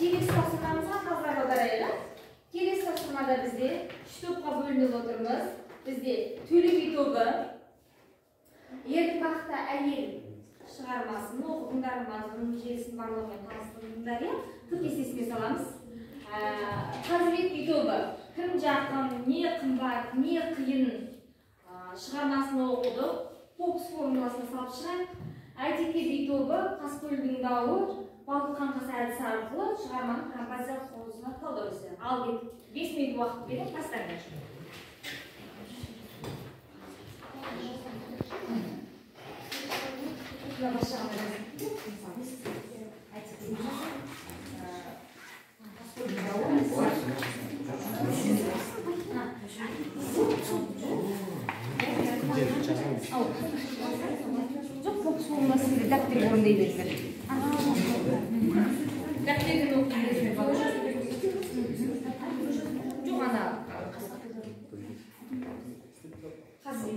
Kelesi topsirmamızga nazar audaraylik. Kelesi topsirmada bizde 3 topga bo'linib o'tirmiz. Bizde To'li to'bi, erkin vaqtda ayel chiqarmasini o'qinglar, mazmun jelsini barlig'iga tasdiqlanglar. Qiz esga solamiz. Hazret to'bi kim jaqin, ne qimmat, ne qiyin chiqarmasini o'qidi. Fokus formulasini solib chiqing. ITK bitobi qasqo'lning davi Balqı qankası ədisi arqılı çıxarmanın kompozisiya xoluzuna qaldırırsa. Al get, 5 minut vaxt verin, pastan geçin. Çok fokus olması redaktör orundaydı. Daktilini okuyabilirsiniz. Çok ana. Hazır.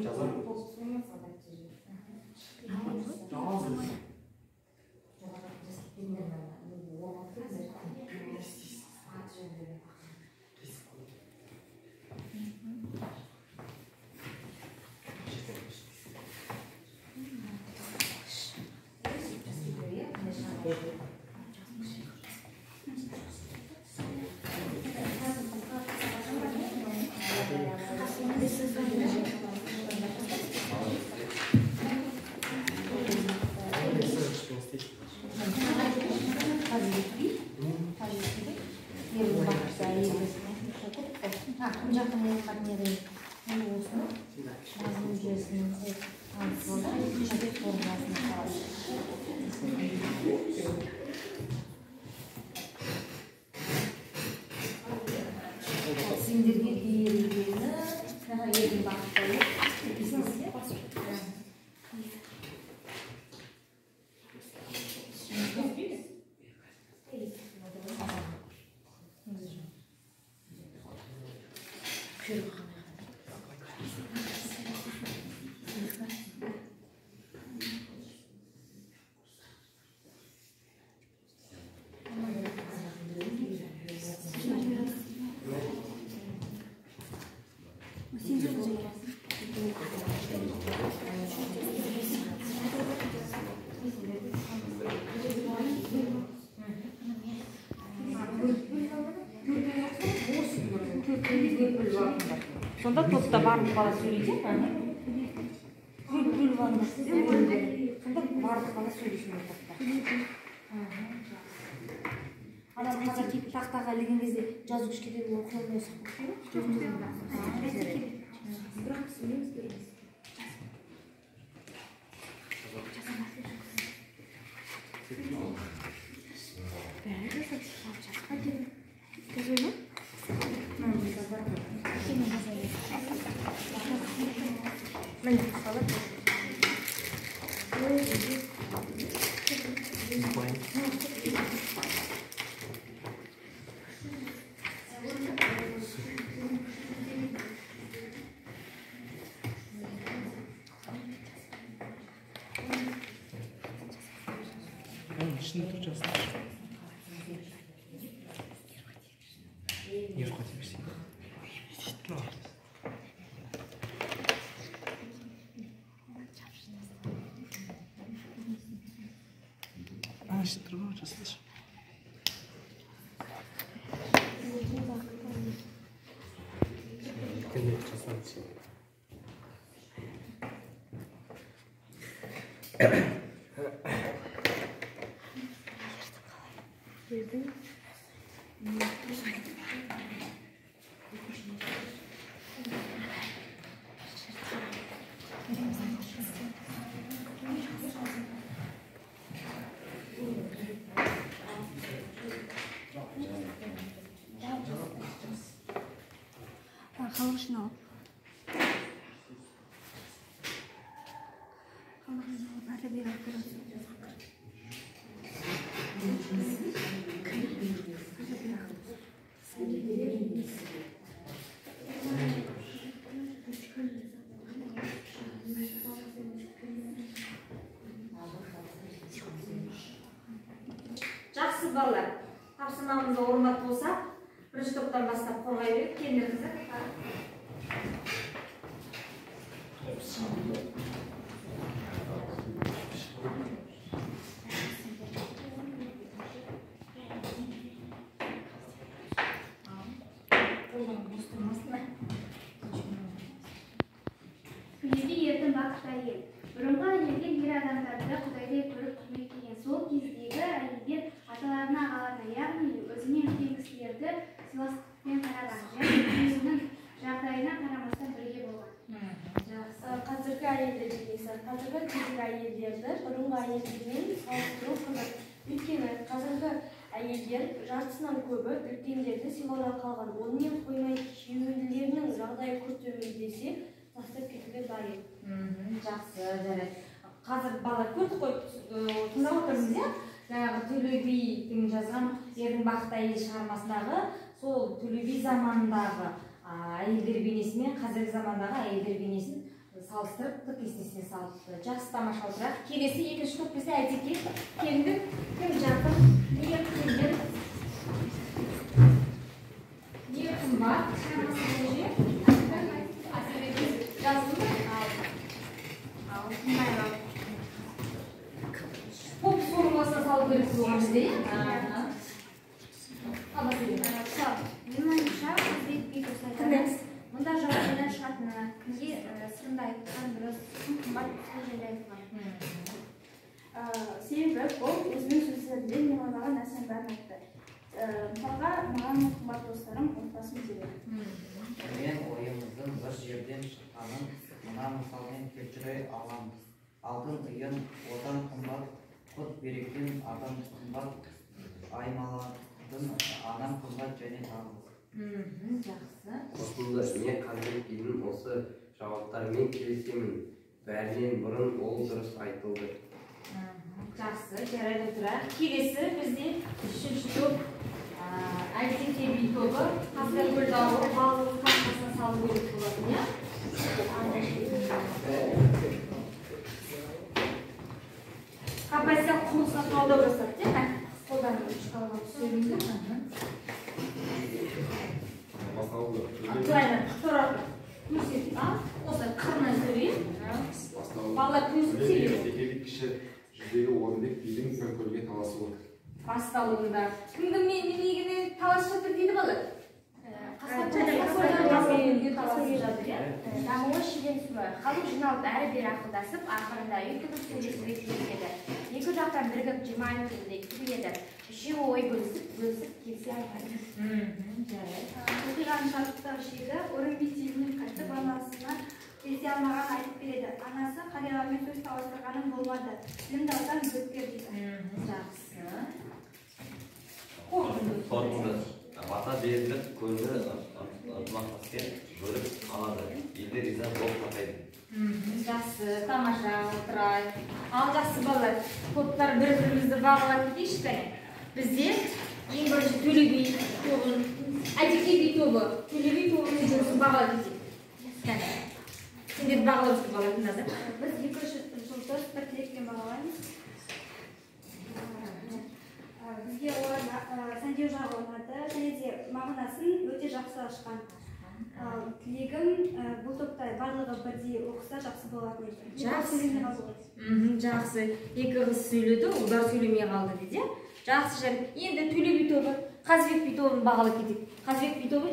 Sonda topta barbuk bala söyleyecek mi? Gül var mı? Sonda barbuk bala söyleyecek mi topta? Adam kadar ki tahtaga ilgin кезде жазу кішкеде оқылмай сақып Şimdi duracağız. Не хватимся. А, şimdi duracağız. Хорошо. Жақсы балалар, Тапсырмамызды орындап болсақ, бірінші топтан бастап қорғай беріп, келіңдер қыздар. Күнде ертең бақытты әйел. Бұрынғы әйелдер ер адамдарды құдайдай көріп құрметтеген. Сол кездегі әйелдер аталарына ағаларына, яғни өзімен үлкен кісілерді сыйластықпен қараған және өзінің жағдайына қарамастан бірге болған. Қазіргі әйелдер жекесі. Қазіргі кездегі әйелдерді бұрынғы әйелдермен салыстыру қиын. Өйткені қазіргі әйелдер жартысынан көбі үлкендерді сыйлаудан қалған. Онымен қоймай күйеулерінің жағдайы күрт төмендесе, тастап кетуге дайын. Жақсы, жарайды. Қазір бала көрдік қой, тыңдап отырмыз, иә? Жаңағы Төле бидің жазған Ердің бақытты әйел шығармасындағы сол Төле би заманындағы әйелдер бейнесімен қазіргі замандағы әйелдер бейнесін салыстырып, кестесіне салыпты. Жақсы, тамаша отырайық. Келесі екінші топ бізде Әйтеке. Келіңдер, кім жақын, не келіңдер? Не қымбат? Жаздың ба? Поп формуласына салып керек болған бізде, иә? Менің ойымша, Қазбек би осылай. Мұнда жауабынан шығатыны, кімге сырында айтқан дұрыс, қымбат сол жайлы айтылған. Себебі ол өзінің сөздерінде мен ойлаған нәрсенің бәрін айтты. Мысалға, маған қымбат достарым отбасым дейді. Мен ойымыздың бір жерден шыққанын мына мысалмен келтіре аламыз. Алтын тиын одан қымбат, құт берекен адам қымбат, аймалардың адам қымбат және тағы. Жақсы. Осында мен Қазбек бидің осы жауаптарымен келісемін. Бәрінен бұрын ол дұрыс айтылды. Жақсы, жарайды отырайық. Келесі бізде үшінші топ Әйтеке би тобы. Қазір Гүлдауы балығын қақпасына салып керек болатын, иә? Қапасия құмысына талдау жасап, иә? Қолданып шығарған сөйлейді. Құлайна, тұрады. Көрсетіп, осы қырынан сөйлейді. Балалар көзіп сөйлейді. Әйтеке кіші жүздегі Орынбек бидің бір көлге таласып отыр. Басталуында. Кімді менегіне таласып жатыр дейді балалар? Дамуы шиден суы. Халық жиналып әрі-бері ақылдасып, ақырында үй тігіп сөйлесуге келеді. Екі жақтан бірігіп 20 минуттай келеді. Үшеуі ой бөлісіп келсе айтады. Оқиғаның шарттағы шегі Орынбек елінен қайтып анасына келсе алмаған айтып береді. Анасы қариямен сөз таластырғаным болмады. Тілімді алсам бөткер дейді. Жақсы. Қорытынды. Бата беріліп, көңілі ынтымақтаспен бөліп алады. Елде риза болып қатайды. Жақсы, тамаша, отырайық. Ал жақсы балалар, топтар бір-бірімізді бағалап кетейікші кәне. Бізде ең бірінші Төле би тобын, Әйтеке би тобы, Төле би тобының жұмысын бағалап кетейік. Кәне. Сендер бағалап балалар тыңдады. Біз екінші жылды бір тілекпен бағалаймыз. Бізге олар сәндеу жағы ұнады және де мағынасын өте жақсы ашқан. Тілегім бұл топта барлығы бірдей оқыса жақсы болатын еді. Жақсы. Екі қыз сөйледі, олар сөйлемей қалды дейді. Жақсы жарайды. Енді Төле би тобы, Қазбек би тобын бағалап кетейік. Қазбек би тобы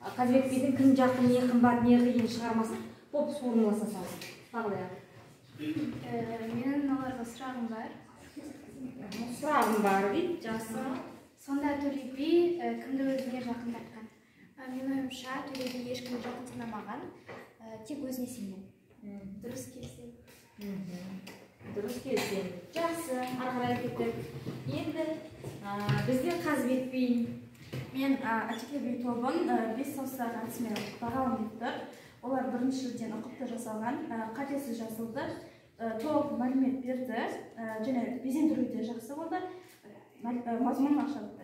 Қазбек бидің кім жақын, не қымбат, не қиын шығармасын поп формуласына салып бағалайық. Менің оларға сұрағым бар. Сұрағым бар дейді. Жақсы. Сонда Төле би кімді өзіне жақындатқан? Менің ойымша Төле би ешкімді жақын санамаған, тек өзіне сенген. Дұрыс келісемін. Дұрыс келісемін. Жақсы, ары қарай кеттік. Енді бізде Қазбек би. Мен Әйтеке би тобын 5 саусақ әдісімен бағаламын тұр. Олар біріншіден ұқыпты жасалған, қатесіз жазылды, толық мәлімет берді, және безендіру де жақсы болды, мазмұн ашылды.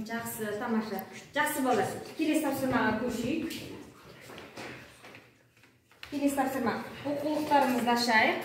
Жақсы, тамаша. Жақсы балалар. Келесі тапсырмаға көшейік. Келесі тапсырма. Оқулықтарымызды ашайық.